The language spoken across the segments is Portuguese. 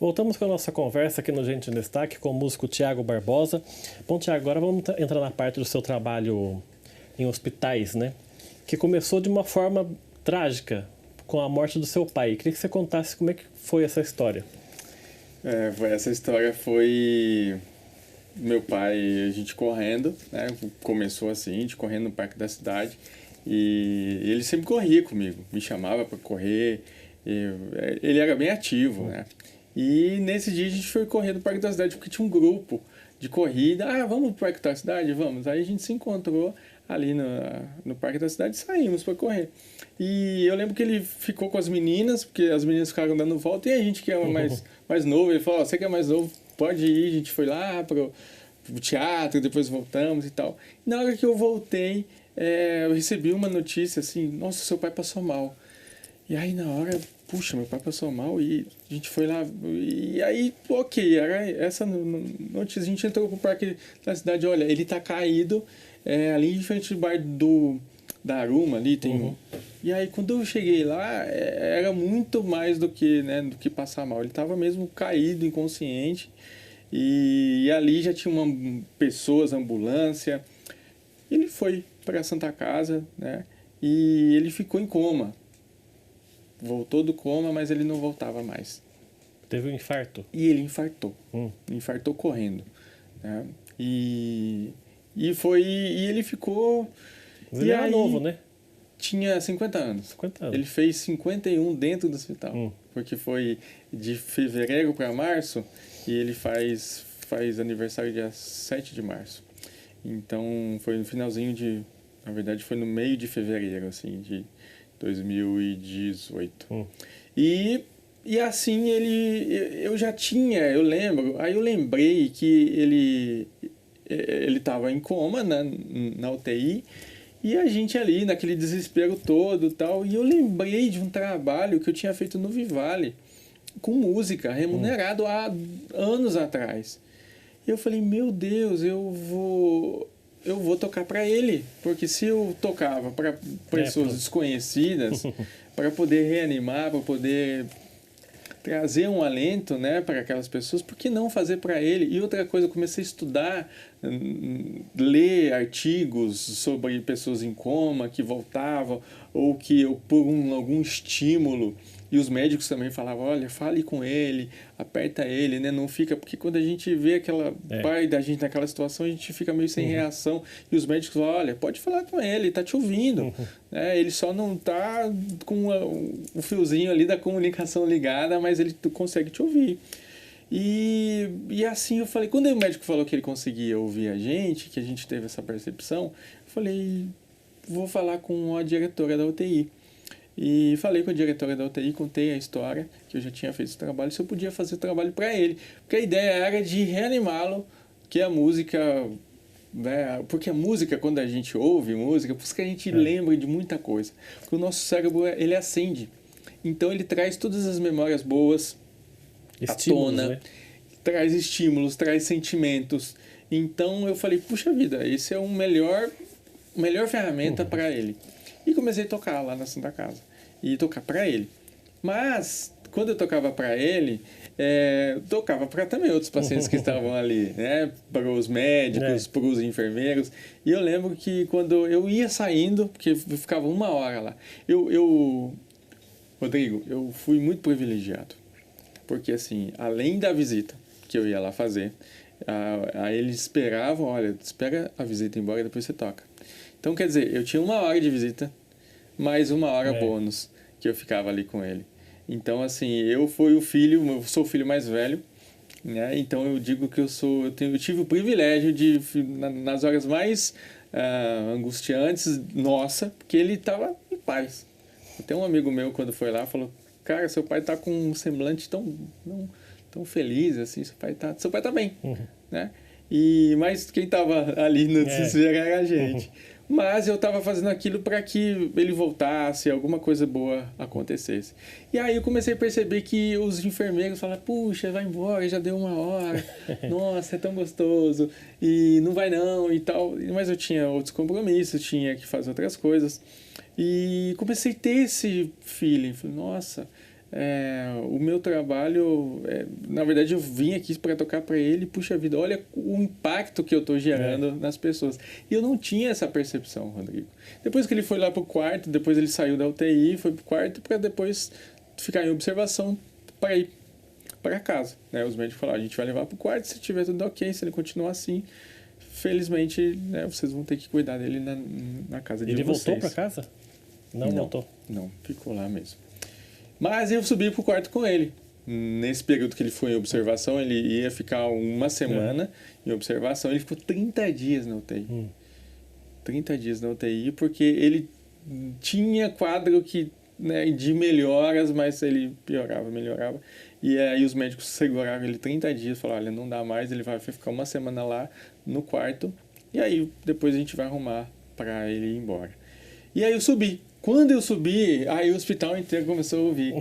Voltamos com a nossa conversa aqui no Gente em Destaque com o músico Thiago Barbosa. Bom, Thiago, agora vamos entrar na parte do seu trabalho em hospitais, né? Que começou de uma forma trágica, com a morte do seu pai. Queria que você contasse como é que foi essa história. Essa história foi meu pai, a gente correndo, né? Começou assim, a gente correndo no parque da cidade. E ele sempre corria comigo, me chamava para correr. Ele era bem ativo, né? E nesse dia a gente foi correr no parque da cidade porque tinha um grupo de corrida. Ah, vamos pro parque da cidade? Vamos. Aí a gente se encontrou ali no parque da cidade e saímos para correr. E eu lembro que ele ficou com as meninas, porque as meninas ficaram dando volta, e a gente que era mais novo, ele falou, você que é mais novo, pode ir. A gente foi lá pro teatro, depois voltamos e tal. E na hora que eu voltei, eu recebi uma notícia assim, nossa, seu pai passou mal. E aí na hora, puxa, meu pai passou mal e a gente foi lá, e aí, ok, era essa notícia, a gente entrou pro parque da cidade, olha, ele tá caído, ali em frente do bar da Aruma, ali tem E aí quando eu cheguei lá, era muito mais do que passar mal, ele tava mesmo caído, inconsciente, e ali já tinha pessoas, ambulância, ele foi para a Santa Casa, né, e ele ficou em coma. Voltou do coma, mas ele não voltava mais. Teve um infarto? E ele infartou. Infartou correndo. Né? E ele ficou... Ele era novo, né? Tinha 50 anos. 50 anos. Ele fez 51 dentro do hospital. Porque foi de fevereiro para março e ele faz aniversário dia 7 de março. Então, foi no finalzinho na verdade, foi no meio de fevereiro, assim, de 2018. E assim eu lembro, aí eu lembrei que ele estava em coma na UTI, e a gente ali naquele desespero todo tal, e eu lembrei de um trabalho que eu tinha feito no Vivale com música, remunerado há anos atrás. E eu falei, meu Deus, eu vou tocar para ele, porque se eu tocava para pessoas desconhecidas, para poder reanimar, para poder trazer um alento, né, para aquelas pessoas, por que não fazer para ele? E outra coisa, eu comecei a estudar, ler artigos sobre pessoas em coma que voltavam, ou que por algum estímulo, e os médicos também falavam, olha, fale com ele, aperta ele, né? Não fica... Porque quando a gente vê pai da gente naquela situação, a gente fica meio sem reação. E os médicos falam, olha, pode falar com ele tá te ouvindo. Né? Ele só não tá com o fiozinho ali da comunicação ligada, mas ele consegue te ouvir. E assim eu falei... Quando o médico falou que ele conseguia ouvir a gente, que a gente teve essa percepção, eu falei, vou falar com a diretora da UTI. E falei com a diretora da UTI, contei a história, que eu já tinha feito esse trabalho, se eu podia fazer o trabalho para ele. Porque a ideia era de reanimá-lo, que a música... Né, porque a música, quando a gente ouve música, por isso que a gente lembra de muita coisa. Porque o nosso cérebro, ele acende. Então ele traz todas as memórias boas à tona, né? Traz estímulos, traz sentimentos. Então eu falei, puxa vida, esse é o melhor ferramenta para ele. E comecei a tocar lá na Santa Casa. E tocar para ele. Mas, quando eu tocava para ele, tocava para também outros pacientes que estavam ali, né? Para os médicos, para os enfermeiros. E eu lembro que quando eu ia saindo, porque eu ficava 1 hora lá, Rodrigo, eu fui muito privilegiado. Porque, assim, além da visita que eu ia lá fazer, aí eles esperavam, olha, espera a visita embora e depois você toca. Então, quer dizer, eu tinha 1 hora de visita, mais 1 hora bônus que eu ficava ali com ele. Então, assim, eu sou o filho mais velho, né? Então, eu digo que eu tive o privilégio de, nas horas mais angustiantes, porque ele estava em paz. Tem um amigo meu, quando foi lá, falou, cara, seu pai está com um semblante tão feliz, assim, seu pai tá bem, né? Mas quem estava ali no desespero era a gente. Mas eu estava fazendo aquilo para que ele voltasse, alguma coisa boa acontecesse. E aí eu comecei a perceber que os enfermeiros falavam, puxa, vai embora, já deu 1 hora, nossa, é tão gostoso, e não vai não, e tal. Mas eu tinha outros compromissos, tinha que fazer outras coisas. E comecei a ter esse feeling, falei, nossa, o meu trabalho, na verdade eu vim aqui para tocar para ele, puxa vida, olha o impacto que eu estou gerando nas pessoas. E eu não tinha essa percepção, Rodrigo. Depois que ele foi lá pro quarto, depois ele saiu da UTI, foi pro quarto para depois ficar em observação para ir para casa, né? Os médicos falaram, a gente vai levar pro quarto, se tiver tudo ok, se ele continuar assim, felizmente, né, vocês vão ter que cuidar dele na casa de vocês. Ele voltou para casa? Não voltou? Não, ficou lá mesmo. Mas eu subi pro quarto com ele. Nesse período que ele foi em observação, ele ia ficar uma semana em observação. Ele ficou 30 dias na UTI. 30 dias na UTI, porque ele tinha quadro de melhoras, mas ele piorava, melhorava. E aí os médicos seguraram ele 30 dias, falaram, olha, não dá mais, ele vai ficar uma semana lá no quarto. E aí depois a gente vai arrumar para ele ir embora. E aí eu subi. Quando eu subi, aí o hospital inteiro começou a ouvir.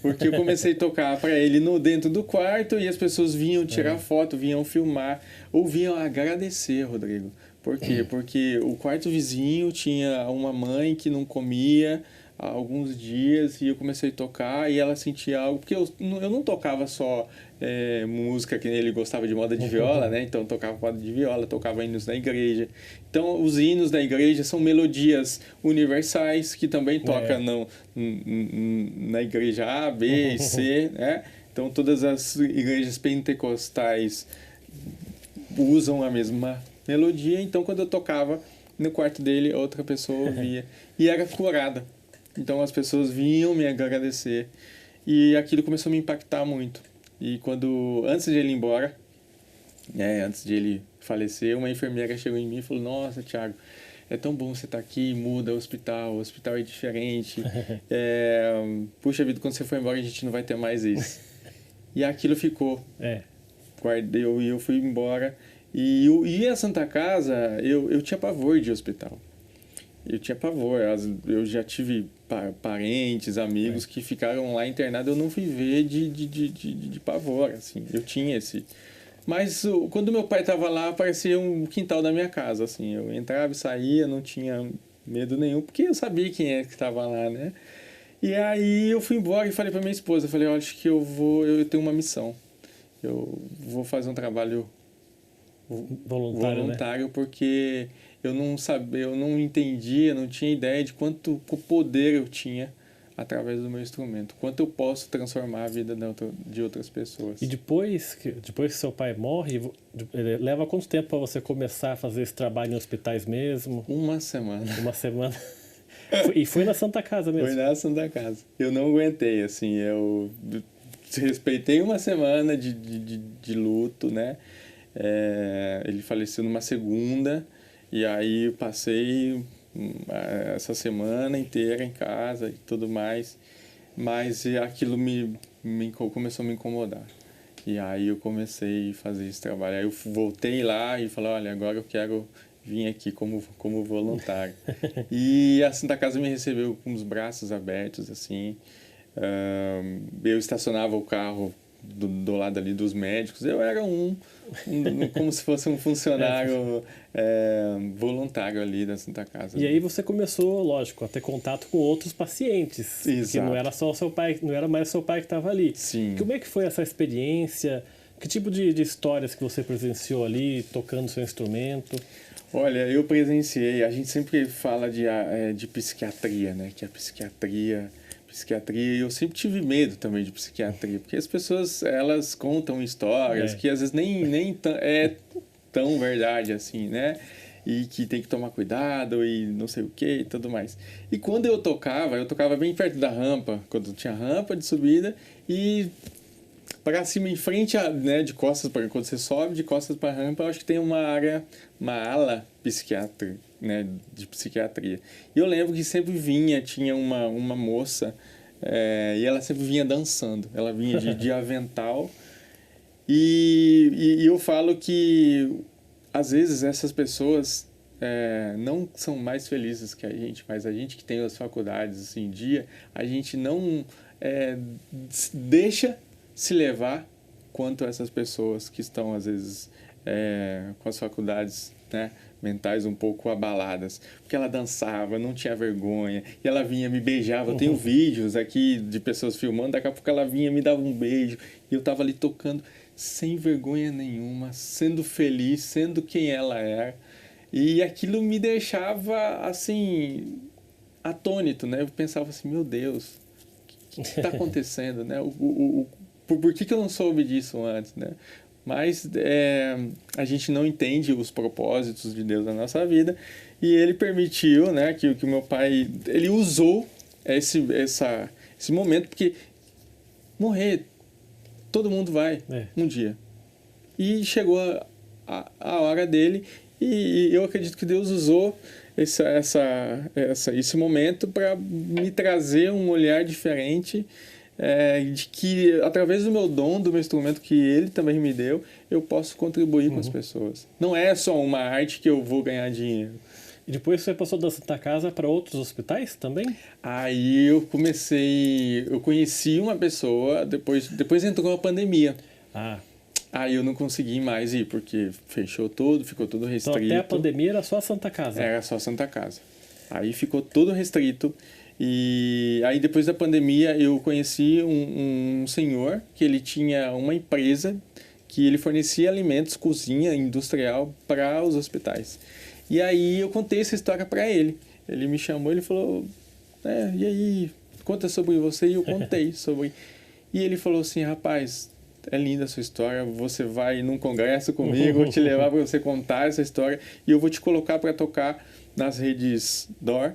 Porque eu comecei a tocar para ele dentro do quarto e as pessoas vinham tirar foto, vinham filmar, ou vinham agradecer, Rodrigo. Por quê? Porque o quarto vizinho tinha uma mãe que não comia há alguns dias e eu comecei a tocar e ela sentia algo. Porque eu não tocava só música, que ele gostava de moda de viola, né? Então eu tocava moda de viola, tocava hinos na igreja. Então os hinos da igreja são melodias universais que também tocam na igreja A, B e C, né? Então todas as igrejas pentecostais usam a mesma melodia, então quando eu tocava no quarto dele, outra pessoa ouvia e era curada. Então as pessoas vinham me agradecer e aquilo começou a me impactar muito. E antes de ele ir embora, antes de ele falecer, uma enfermeira chegou em mim e falou, nossa, Thiago, é tão bom você estar aqui, muda o hospital é diferente. Puxa vida, quando você for embora a gente não vai ter mais isso. E aquilo ficou. Guardei, eu fui embora. E a Santa Casa, eu tinha pavor de hospital. Eu tinha pavor. Eu já tive parentes, amigos que ficaram lá internados. Eu não fui ver de pavor, assim. Eu tinha esse... Mas quando meu pai estava lá, parecia um quintal da minha casa, assim. Eu entrava e saía, não tinha medo nenhum, porque eu sabia quem é que estava lá, né? E aí eu fui embora e falei para minha esposa, eu acho que eu tenho uma missão. Eu vou fazer um trabalho voluntário, porque eu não sabia, eu não entendia, não tinha ideia de quanto poder eu tinha através do meu instrumento, quanto eu posso transformar a vida de outras pessoas. E depois que seu pai morre, leva quanto tempo para você começar a fazer esse trabalho em hospitais mesmo? Uma semana. Uma semana. E foi na Santa Casa mesmo? Foi na Santa Casa. Eu não aguentei, assim, eu respeitei uma semana de luto, né? Ele faleceu numa segunda, e aí eu passei essa semana inteira em casa e tudo mais, mas aquilo começou a me incomodar. E aí eu comecei a fazer esse trabalho. Aí eu voltei lá e falei, olha, agora eu quero vir aqui como voluntário. E a Santa Casa me recebeu com os braços abertos, assim. Eu estacionava o carro do lado ali dos médicos. Eu era como se fosse um funcionário voluntário ali da Santa Casa. E aí você começou, lógico, a ter contato com outros pacientes. Exato. Que não era só o seu pai, não era mais o seu pai que estava ali. Sim. Como é que foi essa experiência? Que tipo de histórias que você presenciou ali, tocando seu instrumento? Olha, eu presenciei, a gente sempre fala de psiquiatria, né? Que a psiquiatria, eu sempre tive medo também de psiquiatria, porque as pessoas, elas contam histórias que às vezes nem é tão verdade assim, né? E que tem que tomar cuidado e não sei o que e tudo mais. E quando eu tocava bem perto da rampa, quando tinha rampa de subida e para cima, em frente, né, de costas, quando você sobe de costas para a rampa, eu acho que tem uma ala psiquiátrica, né, de psiquiatria. E eu lembro que sempre tinha uma moça, e ela sempre vinha dançando. Ela vinha de avental. E eu falo que, às vezes, essas pessoas não são mais felizes que a gente, mas a gente que tem as faculdades, assim, a gente não deixa se levar quanto essas pessoas que estão, às vezes, com as faculdades, né, mentais um pouco abaladas, porque ela dançava, não tinha vergonha, e ela vinha, me beijava. Eu tenho vídeos aqui de pessoas filmando, daqui a pouco ela vinha, me dava um beijo, e eu tava ali tocando sem vergonha nenhuma, sendo feliz, sendo quem ela era. E aquilo me deixava, assim, atônito, né? Eu pensava assim, meu Deus, o que está acontecendo, né? Por que eu não soube disso antes, né? Mas a gente não entende os propósitos de Deus na nossa vida, e ele permitiu, né, que o meu pai, ele usou esse momento, porque morrer, todo mundo vai um dia. E chegou a hora dele, e eu acredito que Deus usou esse momento para me trazer um olhar diferente, de que através do meu dom, do meu instrumento que ele também me deu, eu posso contribuir com as pessoas. Não é só uma arte que eu vou ganhar dinheiro. E depois você passou da Santa Casa para outros hospitais também? Aí eu conheci uma pessoa, depois entrou a pandemia. Aí eu não consegui mais ir, porque fechou tudo, ficou tudo restrito. Então até a pandemia era só a Santa Casa? Era só a Santa Casa. Aí ficou tudo restrito. E aí depois da pandemia eu conheci um senhor que ele tinha uma empresa que ele fornecia alimentos, cozinha industrial para os hospitais. E aí eu contei essa história para ele. Ele me chamou, ele falou, e aí, conta sobre você. E eu contei sobre. E ele falou assim, rapaz, é linda a sua história, você vai num congresso comigo, vou te levar para você contar essa história e eu vou te colocar para tocar nas redes DOR,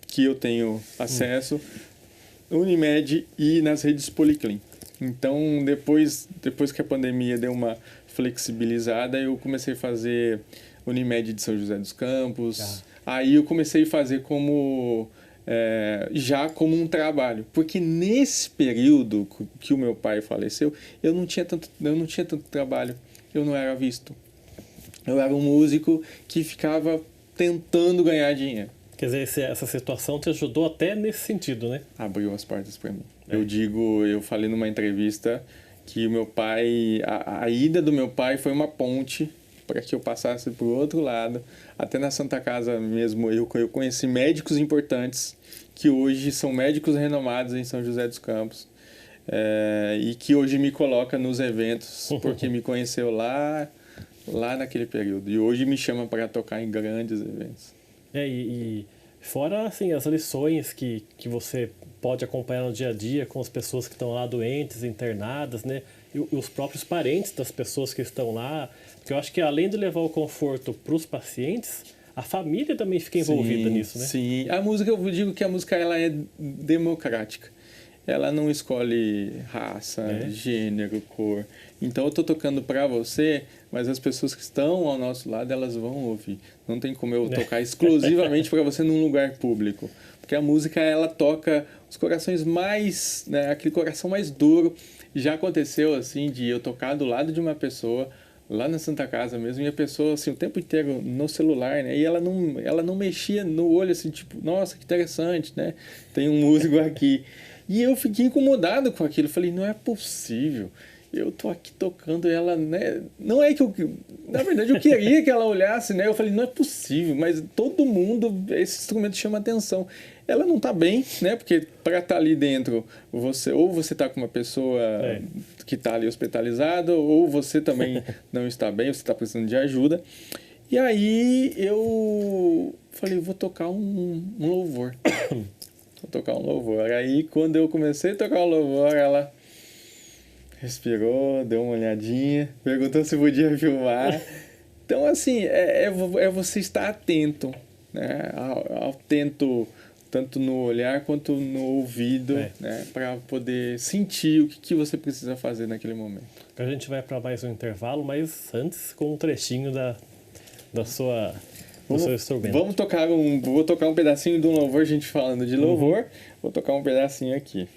que eu tenho acesso, Unimed e nas redes Policlin. Então, depois que a pandemia deu uma flexibilizada, eu comecei a fazer Unimed de São José dos Campos. Aí eu comecei a fazer já como um trabalho. Porque nesse período que o meu pai faleceu, eu não tinha tanto trabalho. Eu não era visto. Eu era um músico que ficava tentando ganhar dinheiro. Quer dizer, essa situação te ajudou até nesse sentido, né? Abriu as portas para mim. Eu falei numa entrevista que o meu pai, a ida do meu pai foi uma ponte para que eu passasse para o outro lado. Até na Santa Casa mesmo, eu conheci médicos importantes que hoje são médicos renomados em São José dos Campos, e que hoje me coloca nos eventos porque me conheceu lá naquele período. E hoje me chama para tocar em grandes eventos. E fora assim, as lições que você pode acompanhar no dia a dia com as pessoas que estão lá doentes, internadas, né? E os próprios parentes das pessoas que estão lá. Porque eu acho que além de levar o conforto para os pacientes, a família também fica envolvida nisso, né? Sim, a música, eu digo que a música ela é democrática. Ela não escolhe raça, gênero, cor. Então eu estou tocando para você, mas as pessoas que estão ao nosso lado, elas vão ouvir. Não tem como eu tocar exclusivamente para você num lugar público. Porque a música, ela toca os corações mais, né, aquele coração mais duro. Já aconteceu, assim, de eu tocar do lado de uma pessoa, lá na Santa Casa mesmo, e a pessoa, assim, o tempo inteiro no celular, né? E ela não mexia no olho, assim, tipo, nossa, que interessante, né? Tem um músico aqui. E eu fiquei incomodado com aquilo. Falei, não é possível. Eu tô aqui tocando e ela, né? Não é que eu... Na verdade, eu queria que ela olhasse, né? Eu falei, não é possível. Mas todo mundo, esse instrumento chama atenção. Ela não tá bem, né? Porque para estar ali dentro, você tá com uma pessoa que tá ali hospitalizada, ou você também não está bem, você tá precisando de ajuda. E aí eu falei, vou tocar um louvor. Vou tocar um louvor. Aí quando eu comecei a tocar o louvor, ela respirou, deu uma olhadinha, perguntou se podia filmar. Então, assim, é você estar atento, né? Atento tanto no olhar quanto no ouvido, né? Para poder sentir o que você precisa fazer naquele momento. A gente vai para mais um intervalo, mas antes com um trechinho do seu instrumento. Vou tocar um pedacinho de um louvor, a gente falando de louvor. Vou tocar um pedacinho aqui.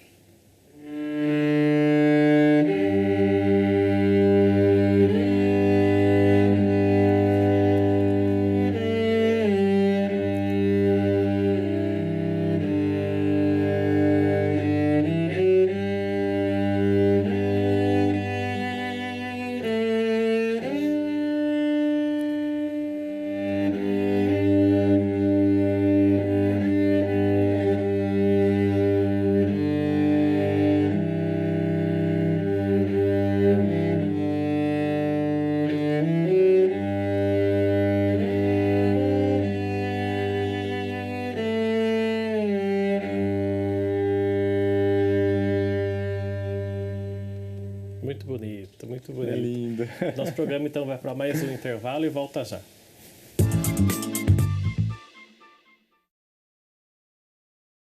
Muito bonito, muito É bonito. lindo. Nosso programa então vai para mais um intervalo e volta já.